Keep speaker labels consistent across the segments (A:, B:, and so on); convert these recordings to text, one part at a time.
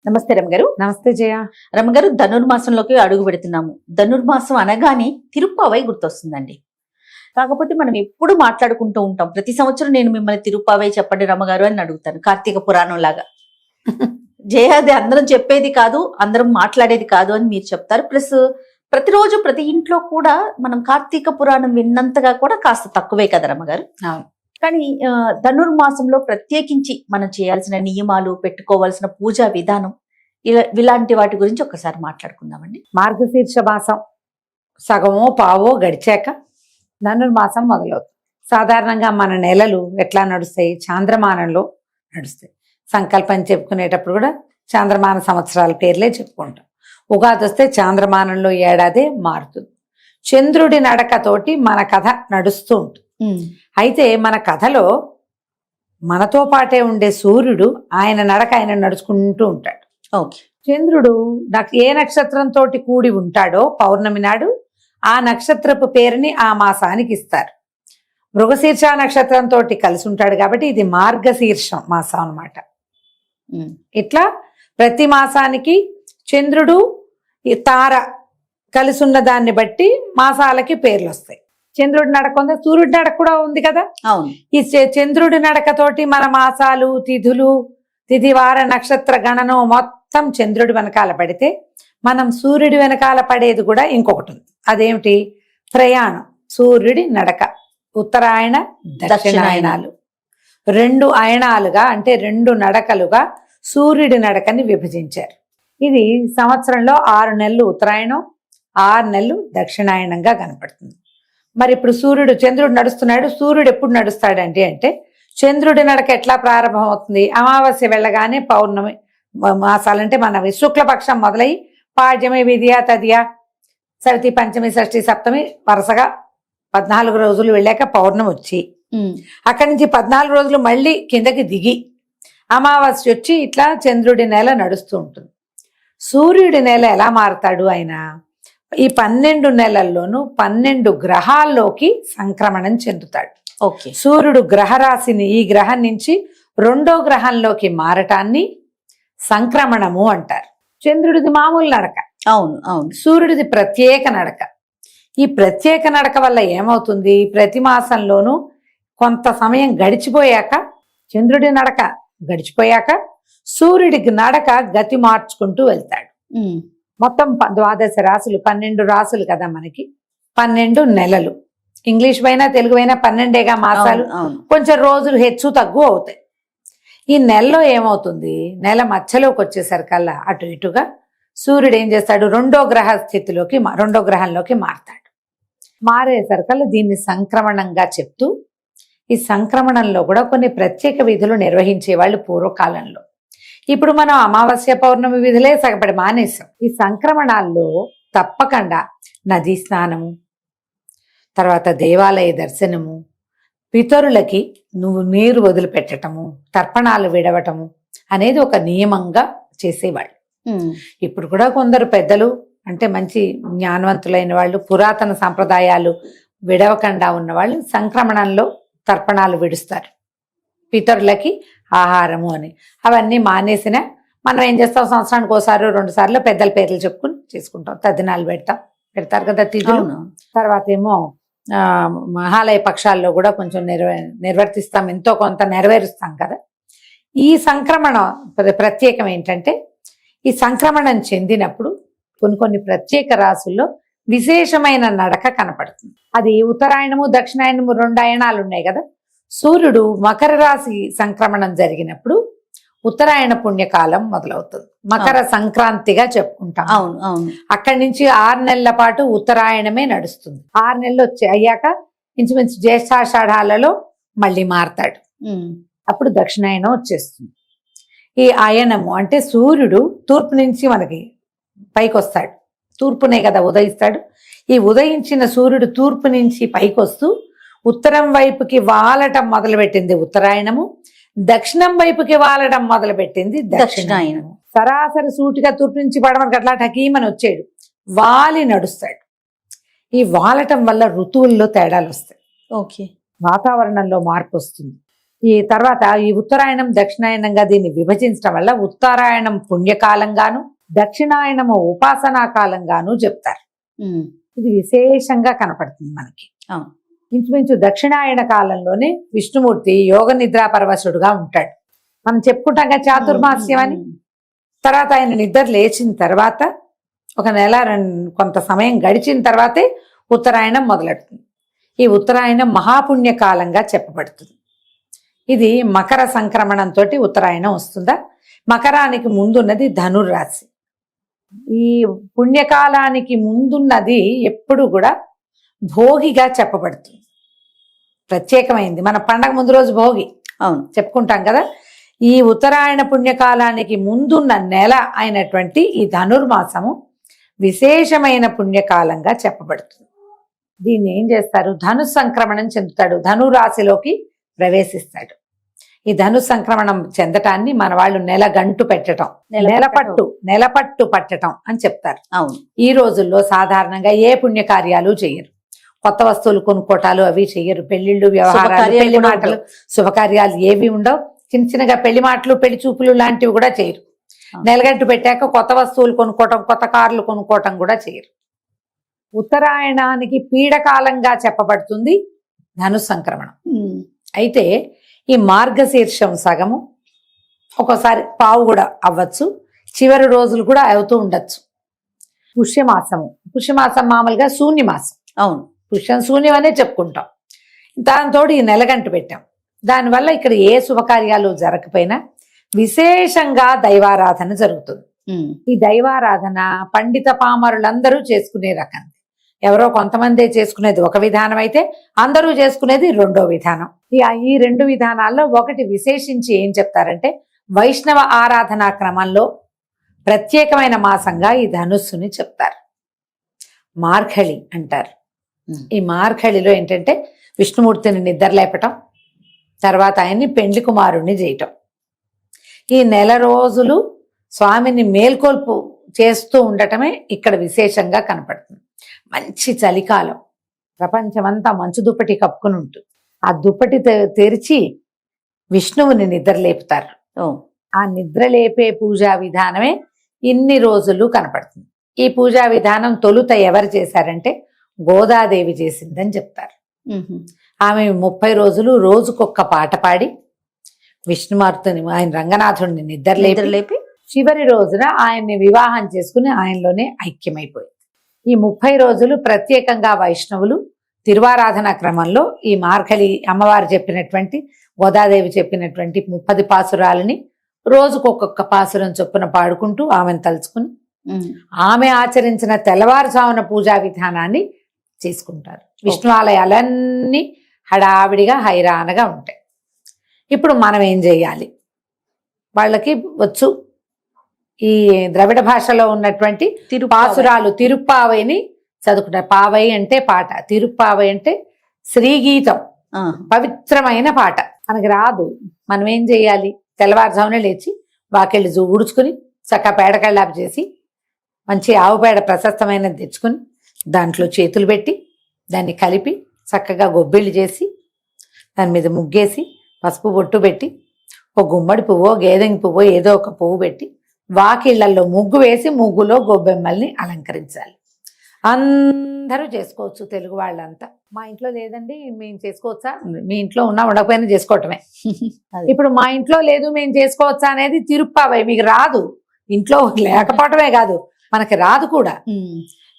A: నమస్తే రమగారు.
B: నమస్తే జయ.
A: రమగారు, ధనుర్మాసంలోకి అడుగు పెడుతున్నాము. ధనుర్మాసం అనగానే తిరుప్పావై గుర్తొస్తుందండి. కాకపోతే మనం ఎప్పుడు మాట్లాడుకుంటూ ఉంటాం. ప్రతి సంవత్సరం నేను మిమ్మల్ని తిరుప్పావై చెప్పండి రమగారు అని అడుగుతాను, కార్తీక పురాణం లాగా. జయ, అది అందరం చెప్పేది కాదు, అందరం మాట్లాడేది కాదు అని మీరు చెప్తారు. ప్లస్ ప్రతిరోజు ప్రతి ఇంట్లో కూడా మనం కార్తీక పురాణం విన్నంతగా కూడా కాస్త తక్కువే కదా రమగారు. కానీ ధనుర్మాసంలో ప్రత్యేకించి మనం చేయాల్సిన నియమాలు, పెట్టుకోవాల్సిన పూజా విధానం, ఇలాంటి వాటి గురించి ఒకసారి మాట్లాడుకుందామండి.
B: మార్గశీర్ష మాసం సగమో పావో గడిచాక ధనుర్మాసం మొదలవుతుంది. సాధారణంగా మన నెలలు ఎట్లా నడుస్తాయి? చాంద్రమానంలో నడుస్తాయి. సంకల్పం చెప్పుకునేటప్పుడు కూడా చాంద్రమాన సంవత్సరాల పేర్లే చెప్పుకుంటాం. ఉగాది వస్తే చాంద్రమానంలో ఏడాదే మారుతుంది. చంద్రుడి నడకతోటి మన కథ నడుస్తూ ఉంటుంది. అయితే మన కథలో మనతో పాటే ఉండే సూర్యుడు ఆయన నడక ఆయన నడుచుకుంటూ ఉంటాడు.
A: ఓకే.
B: చంద్రుడు ఏ నక్షత్రంతో కూడి ఉంటాడో పౌర్ణమి నాడు ఆ నక్షత్రపు పేరుని ఆ మాసానికి ఇస్తారు. మృగశీర్ష నక్షత్రంతో కలిసి ఉంటాడు కాబట్టి ఇది మార్గశీర్షం మాసం అన్నమాట. ఇట్లా ప్రతి మాసానికి చంద్రుడు తార కలిసి ఉన్న దాన్ని బట్టి మాసాలకి పేర్లు వస్తాయి. చంద్రుడి నడక ఉంది, సూర్యుడి నడక కూడా ఉంది కదా.
A: అవును.
B: ఈ చంద్రుడి నడకతోటి మన మాసాలు, తిథులు, తిథివార నక్షత్ర గణనం మొత్తం చంద్రుడి వెనకాల పడితే మనం సూర్యుడి వెనకాల పడేది కూడా ఇంకొకటి ఉంది. అదేమిటి? ప్రయాణం. సూర్యుడి నడక ఉత్తరాయణ దక్షిణాయనాలు రెండు అయనాలుగా, అంటే రెండు నడకలుగా సూర్యుడి నడకని విభజించారు. ఇది సంవత్సరంలో 6 నెలలు ఉత్తరాయణం, 6 నెలలు దక్షిణాయనంగా కనపడుతుంది. మరి ఇప్పుడు చంద్రుడు నడుస్తున్నాడు. సూర్యుడు ఎప్పుడు నడుస్తాడంటే అంటే చంద్రుడి నడక ఎట్లా ప్రారంభం అవుతుంది? అమావాస్య వెళ్ళగానే పౌర్ణమి మాసాలంటే మనవి శుక్లపక్షం మొదలై పాడ్యమి, విద్య, తదియ, సవితి, పంచమి, షష్ఠి, సప్తమి వరుసగా 14 రోజులు వెళ్ళాక పౌర్ణమి వచ్చి అక్కడి నుంచి 14 రోజులు మళ్ళీ కిందకి దిగి అమావాస్య వచ్చి ఇట్లా చంద్రుడి నెల నడుస్తూ ఉంటుంది. సూర్యుడి నెల ఎలా మారతాడు? ఆయన ఈ 12 నెలల్లోనూ 12 గ్రహాల్లోకి సంక్రమణం చెందుతాడు.
A: ఓకే.
B: సూర్యుడు గ్రహరాశిని ఈ గ్రహం నుంచి 2వ గ్రహంలోకి మారటాన్ని సంక్రమణము అంటారు. చంద్రుడిది మామూలు నడక.
A: అవును అవును.
B: సూర్యుడిది ప్రత్యేక నడక. ఈ ప్రత్యేక నడక వల్ల ఏమవుతుంది? ప్రతి మాసంలోనూ కొంత సమయం గడిచిపోయాక, చంద్రుడి నడక గడిచిపోయాక సూర్యుడి నడక గతి మార్చుకుంటూ వెళ్తాడు. మొత్తం 12 రాసులు, 12 రాసులు కదా మనకి, 12 నెలలు. ఇంగ్లీష్ పైన తెలుగు పైన 12గా మాసాలు. కొంచెం రోజులు హెచ్చు తగ్గు అవుతాయి. ఈ నెలలో ఏమవుతుంది? నెల మధ్యలోకి వచ్చేసరికల్లా అటు ఇటుగా సూర్యుడు ఏం చేస్తాడు? 2వ గ్రహ స్థితిలోకి, 2వ గ్రహంలోకి మారతాడు. మారేసరికల్లా దీన్ని సంక్రమణంగా చెప్తూ, ఈ సంక్రమణంలో కూడా కొన్ని ప్రత్యేక విధులు నిర్వహించేవాళ్ళు పూర్వకాలంలో. ఇప్పుడు మనం అమావాస్య, పౌర్ణమి విధులే సగపడి మానేసాం. ఈ సంక్రమణాల్లో తప్పకుండా నదీ స్నానము, తర్వాత దేవాలయ దర్శనము, పితరులకి నీరు వదిలిపెట్టటము, తర్పణాలు విడవటము అనేది ఒక నియమంగా చేసేవాళ్ళు. ఇప్పుడు కూడా కొందరు పెద్దలు, అంటే మంచి జ్ఞానవంతులైన వాళ్ళు, పురాతన సంప్రదాయాలు విడవకుండా ఉన్నవాళ్ళు సంక్రమణంలో తర్పణాలు విడుస్తారు, పితరులకి ఆహారము అని. అవన్నీ మానేసిన మనం ఏం చేస్తాం? సంవత్సరానికి ఒకసారి 2 సార్లు పెద్దల పేర్లు చెప్పుకుని చేసుకుంటాం. తద్దినాలు పెడతారు కదా తిథులు. తర్వాత ఏమో మహాలయ పక్షాల్లో కూడా కొంచెం నిర్వర్తిస్తాం, ఎంతో కొంత నెరవేరుస్తాం కదా. ఈ సంక్రమణం ప్రత్యేకం ఏంటంటే, ఈ సంక్రమణం చెందినప్పుడు కొన్ని ప్రత్యేక రాసుల్లో విశేషమైన నడక కనపడుతుంది. అది ఉత్తరాయణము, దక్షిణాయనము 2 అయనాలు ఉన్నాయి కదా. సూర్యుడు మకర రాశి సంక్రమణం జరిగినప్పుడు ఉత్తరాయణ పుణ్యకాలం మొదలవుతుంది. మకర సంక్రాంతిగా చెప్పుకుంటాం.
A: అవును అవును.
B: అక్కడి నుంచి 6 నెలల పాటు ఉత్తరాయణమే నడుస్తుంది. 6 నెలలు అయ్యాక ఇంచుమించు జ్యేష్ఠాషాఢాలలో మళ్ళీ మారతాడు. అప్పుడు దక్షిణాయనం వచ్చేస్తుంది. ఈ అయనము అంటే సూర్యుడు తూర్పు నుంచి మనకి పైకి వస్తాడు. తూర్పునే కదా ఉదయిస్తాడు. ఈ ఉదయించిన సూర్యుడు తూర్పు నుంచి పైకి వస్తూ ఉత్తరం వైపుకి వాలటం మొదలుపెట్టింది ఉత్తరాయణము, దక్షిణం వైపుకి వాలటం మొదలుపెట్టింది దక్షిణాయనము. సరాసరి సూటిగా తూర్పు నుంచి పడమని అట్లా టకీమని వచ్చాడు, వాలి నడుస్తాడు. ఈ వాలటం వల్ల ఋతువుల్లో తేడాలు వస్తాయి.
A: ఓకే.
B: వాతావరణంలో మార్పు వస్తుంది. ఈ తర్వాత ఈ ఉత్తరాయణం దక్షిణాయనంగా దీన్ని విభజించడం వల్ల ఉత్తరాయణం పుణ్యకాలంగాను దక్షిణాయనము ఉపాసనా కాలంగాను చెప్తారు. ఇది విశేషంగా కనపడుతుంది మనకి.
A: అవును.
B: ఇంచుమించు దక్షిణాయన కాలంలోనే విష్ణుమూర్తి యోగ నిద్రా పరవశుడుగా ఉంటాడు. మనం చెప్పుకుంటాం కదా చాతుర్మాస్యం అని. తర్వాత ఆయన నిద్ర లేచిన తర్వాత ఒక నెల కొంత సమయం గడిచిన తర్వాతే ఉత్తరాయణం మొదలెడుతుంది. ఈ ఉత్తరాయణం మహాపుణ్యకాలంగా చెప్పబడుతుంది. ఇది మకర సంక్రమణంతో ఉత్తరాయణం వస్తుందా. మకరానికి ముందున్నది ధనుర్రాశి. ఈ పుణ్యకాలానికి ముందున్నది ఎప్పుడు కూడా భోగిగా చెప్పబడుతుంది. ప్రత్యేకమైంది. మన పండగ ముందు రోజు భోగి
A: అవును
B: చెప్పుకుంటాం కదా. ఈ ఉత్తరాయణ పుణ్యకాలానికి ముందున్న నెల అయినటువంటి ఈ ధనుర్మాసము విశేషమైన పుణ్యకాలంగా చెప్పబడుతుంది. దీన్ని ఏం చేస్తారు, ధను సంక్రమణం చెందుతాడు, ధనురాశిలోకి ప్రవేశిస్తాడు. ఈ ధను సంక్రమణం చెందటాన్ని మన వాళ్ళు నెలగంటు పెట్టడం, నెలపట్టు పట్టడం అని చెప్తారు.
A: అవును.
B: ఈ రోజుల్లో సాధారణంగా ఏ పుణ్యకార్యాలు చెయ్యరు, కొత్త వస్తువులు కొనుక్కోటాలు అవి చెయ్యరు, పెళ్లిళ్ళు వ్యవహారాలు పెళ్లి మాటలు శుభకార్యాలు ఏవి ఉండవు. చిన్న చిన్నగా పెళ్లి మాటలు పెళ్లి చూపులు లాంటివి కూడా చేయరు. నెలగంటు పెట్టాక కొత్త వస్తువులు కొనుక్కోవటం కొత్త కార్లు కొనుక్కోవటం కూడా చేయరు. ఉత్తరాయణానికి పీడకాలంగా చెప్పబడుతుంది ధను సంక్రమణం. అయితే ఈ మార్గశీర్షం సగము, ఒక్కోసారి పావు కూడా అవ్వచ్చు, చివరి రోజులు కూడా అవుతూ ఉండొచ్చు. పుష్యమాసం మామూలుగా శూన్యమాసం.
A: అవును,
B: పుష్యం శూన్యం అనే చెప్పుకుంటాం. దాంతో ఈ నెలగంటు పెట్టాం. దానివల్ల ఇక్కడ ఏ శుభకార్యాలు జరగకపోయినా విశేషంగా దైవారాధన జరుగుతుంది. ఈ దైవారాధన పండిత పామరులందరూ చేసుకునే రకం. ఎవరో కొంతమందే చేసుకునేది ఒక విధానం అయితే అందరూ చేసుకునేది రెండో విధానం. ఈ రెండు విధానాల్లో ఒకటి విశేషించి ఏం చెప్తారంటే వైష్ణవ ఆరాధనా క్రమంలో ప్రత్యేకమైన మాసంగా ఈ ధనుస్సుని చెప్తారు. మార్గళి అంటారు. ఈ మార్గళిలో ఏంటంటే విష్ణుమూర్తిని నిద్రలేపటం, తర్వాత ఆయన్ని పెండ్లి కుమారుణ్ణి చేయటం. ఈ నెల రోజులు స్వామిని మేల్కొల్పు చేస్తూ ఉండటమే ఇక్కడ విశేషంగా కనపడుతుంది. మంచి చలికాలం, ప్రపంచమంతా మంచు దుప్పటి కప్పుకుని ఉంటుంది. ఆ దుప్పటి తెరిచి విష్ణువుని నిద్రలేపుతారు. ఆ నిద్రలేపే పూజా విధానమే ఇన్ని రోజులు కనపడుతుంది. ఈ పూజా విధానం తొలుత ఎవరు చేశారంటే గోదాదేవి చేసిందని చెప్తారు. ఆమె 30 రోజులు రోజుకొక్క పాట పాడి విష్ణుమూర్తిని ఆయన రంగనాథుడిని నిద్రలేపి చివరి రోజున ఆయన్ని వివాహం చేసుకుని ఆయనలోనే ఐక్యమైపోయింది. ఈ 30 రోజులు ప్రత్యేకంగా వైష్ణవులు తిరువారాధన క్రమంలో ఈ మార్గళి అమ్మవారు చెప్పినటువంటి గోదాదేవి చెప్పినటువంటి 30 పాసురాలని రోజుకొక్కొక్క పాసురం చొప్పున పాడుకుంటూ ఆమెను తలుచుకుని ఆమె ఆచరించిన తెల్లవారుజామున పూజా విధానాన్ని చేసుకుంటారు. విష్ణు ఆలయాలన్నీ హడావిడిగా హైరానగా ఉంటాయి. ఇప్పుడు మనం ఏం చేయాలి, వాళ్ళకి వచ్చు ఈ ద్రవిడ భాషలో ఉన్నటువంటి పాసురాలు తిరుప్పావైని చదువుకుంటారు. పావై అంటే పాట, తిరుప్పావై అంటే శ్రీగీతం, పవిత్రమైన పాట. మనకి రాదు, మనం ఏం చేయాలి, తెల్లవారుజామునే లేచి వాకెళ్ళి ఊడ్చుకుని చక్కగా పేడకళ్ళాపు చేసి మంచి ఆవు పేడ ప్రశస్తమైనది తెచ్చుకుని దాంట్లో చేతులు పెట్టి దాన్ని కలిపి చక్కగా గొబ్బిళ్ళు చేసి దాని మీద ముగ్గేసి పసుపు బొట్టు పెట్టి ఒక గుమ్మడి పువ్వో గేదెంగి పువ్వో ఏదో ఒక పువ్వు పెట్టి వాకిళ్లలో ముగ్గు వేసి ముగ్గులో గొబ్బెమ్మల్ని అలంకరించాలి. అందరూ చేసుకోవచ్చు, తెలుగు వాళ్ళంతా. మా ఇంట్లో లేదండి మేము చేసుకోవచ్చా, మీ ఇంట్లో ఉన్నా ఉండకపోయినా చేసుకోవటమే. ఇప్పుడు మా ఇంట్లో లేదు మేము చేసుకోవచ్చా అనేది తిరుప్పావై. మీకు రాదు, ఇంట్లో లేకపోవటమే కాదు మనకి రాదు కూడా.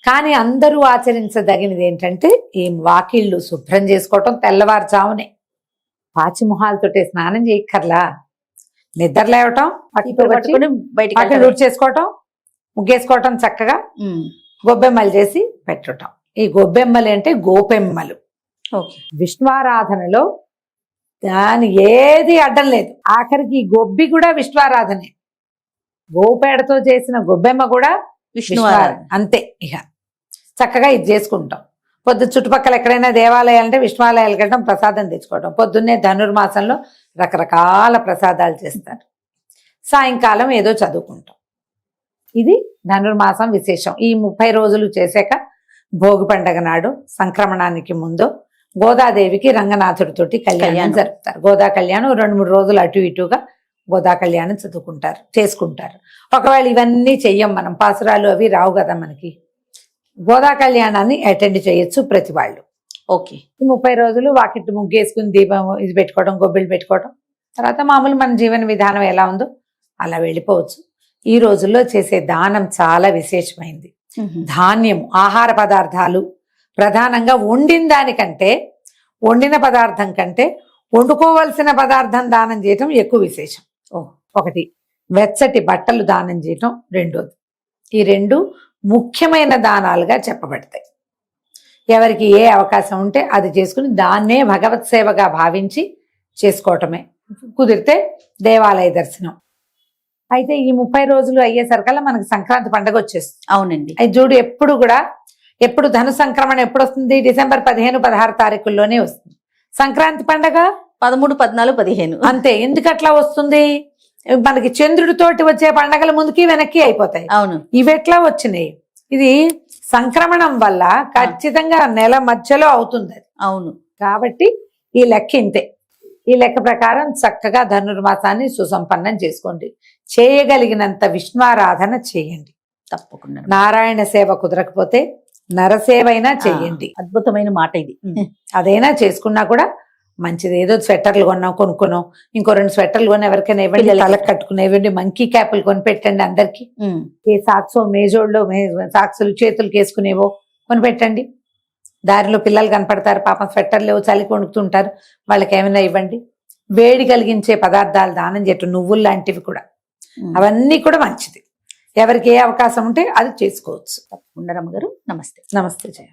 B: కానీ అందరూ ఆచరించదగినది ఏంటంటే ఈ వాకిళ్ళు శుభ్రం చేసుకోవటం, తెల్లవారుజామునే పాచిమొహాలతోటే స్నానం చేయక్కర్లా, నిద్ర లేవటం, బయట చేసుకోవటం, ముగ్గేసుకోవటం, చక్కగా గొబ్బెమ్మలు చేసి పెట్టడం. ఈ గొబ్బెమ్మలు అంటే గోపెమ్మలు. విష్ణువారాధనలో దాని ఏది అడ్డం లేదు. ఆఖరికి ఈ గొబ్బి కూడా విష్ణువారాధనే. గోపేడతో చేసిన గొబ్బెమ్మ కూడా విష్ణువారాధన. అంతే. ఇక చక్కగా ఇది చేసుకుంటాం. చుట్టుపక్కల ఎక్కడైనా దేవాలయాలంటే విష్ణువాలయాలకు వెళ్ళడం, ప్రసాదం తెచ్చుకోవడం. పొద్దున్నే ధనుర్మాసంలో రకరకాల ప్రసాదాలు చేస్తారు. సాయంకాలం ఏదో చదువుకుంటాం. ఇది ధనుర్మాసం విశేషం. ఈ 30 రోజులు చేశాక భోగి పండగ నాడు సంక్రమణానికి ముందు గోదాదేవికి రంగనాథుడితోటి కళ్యాణం
A: కళ్యాణం.
B: జరుపుతారు. గోదా కళ్యాణం 2-3 రోజులు అటు ఇటుగా గోదా కళ్యాణం చేసుకుంటారు. ఒకవేళ ఇవన్నీ చెయ్యం, మనం పాసురాలు అవి రావు కదా మనకి, గోదా కళ్యాణాన్ని అటెండ్ చేయొచ్చు ప్రతి వాళ్ళు.
A: ఓకే.
B: ఈ 30 రోజులు వాకిట్టు ముగ్గేసుకుని దీపం ఇది పెట్టుకోవడం, గొబ్బిళ్ళు పెట్టుకోవడం, తర్వాత మామూలు మన జీవన విధానం ఎలా ఉందో అలా వెళ్ళిపోవచ్చు. ఈ రోజుల్లో చేసే దానం చాలా విశేషమైంది. ధాన్యం, ఆహార పదార్థాలు, ప్రధానంగా వండిన పదార్థం కంటే వండుకోవలసిన పదార్థం దానం చేయటం ఎక్కువ విశేషం. ఒకటి వెచ్చటి బట్టలు దానం చేయటం, రెండోది. ఈ 2 ముఖ్యమైన దానాలుగా చెప్పబడతాయి. ఎవరికి ఏ అవకాశం ఉంటే అది చేసుకుని దాన్నే భగవత్ సేవగా భావించి చేసుకోవటమే. కుదిరితే దేవాలయ దర్శనం. అయితే ఈ 30 రోజులు అయ్యేసరికల్లా మనకి సంక్రాంతి పండుగ వచ్చేస్తుంది.
A: అవునండి.
B: అది చూడు, ఎప్పుడు ధను సంక్రమణ ఎప్పుడు వస్తుంది? డిసెంబర్ 15-16 తారీఖుల్లోనే వస్తుంది. సంక్రాంతి పండగ
A: 13, 14, 15
B: అంతే. ఎందుకు అట్లా వస్తుంది? మనకి చంద్రుడితోటి వచ్చే పండగల ముందుకి వెనక్కి అయిపోతాయి.
A: అవును.
B: ఇవి ఎట్లా వచ్చినాయి? ఇది సంక్రమణం వల్ల ఖచ్చితంగా నెల మధ్యలో అవుతుంది అది.
A: అవును.
B: కాబట్టి ఈ లెక్క ఇంతే. ఈ లెక్క ప్రకారం చక్కగా ధనుర్మాసాన్ని సుసంపన్నం చేసుకోండి. చేయగలిగినంత విష్ణువారాధన చేయండి.
A: తప్పకుండా.
B: నారాయణ సేవ కుదరకపోతే నరసేవ అయినా చెయ్యండి.
A: అద్భుతమైన మాట ఇది.
B: అదైనా చేసుకున్నా కూడా మంచిది. ఏదో స్వెటర్లు కొనుక్కున్నాం, ఇంకో 2 స్వెటర్లు కొని ఎవరికైనా ఇవ్వండి, తలకు కట్టుకునేవ్వండి, మంకీ క్యాపులు కొని పెట్టండి అందరికి. ఏ సాక్సో మేజోళ్ళో సాక్సులు చేతులు వేసుకునేవో కొని పెట్టండి. దారిలో పిల్లలు కనపడతారు, పాపం స్వెటర్లు చలి కొనుక్తుంటారు, వాళ్ళకి ఏమైనా ఇవ్వండి. వేడి కలిగించే పదార్థాలు దానం చేయటం, నువ్వులు లాంటివి కూడా, అవన్నీ కూడా మంచిది. ఎవరికి ఏ అవకాశం ఉంటే అది చేసుకోవచ్చు.
A: తప్పకుండా రమ్మగారు. నమస్తే.
B: నమస్తే జయ.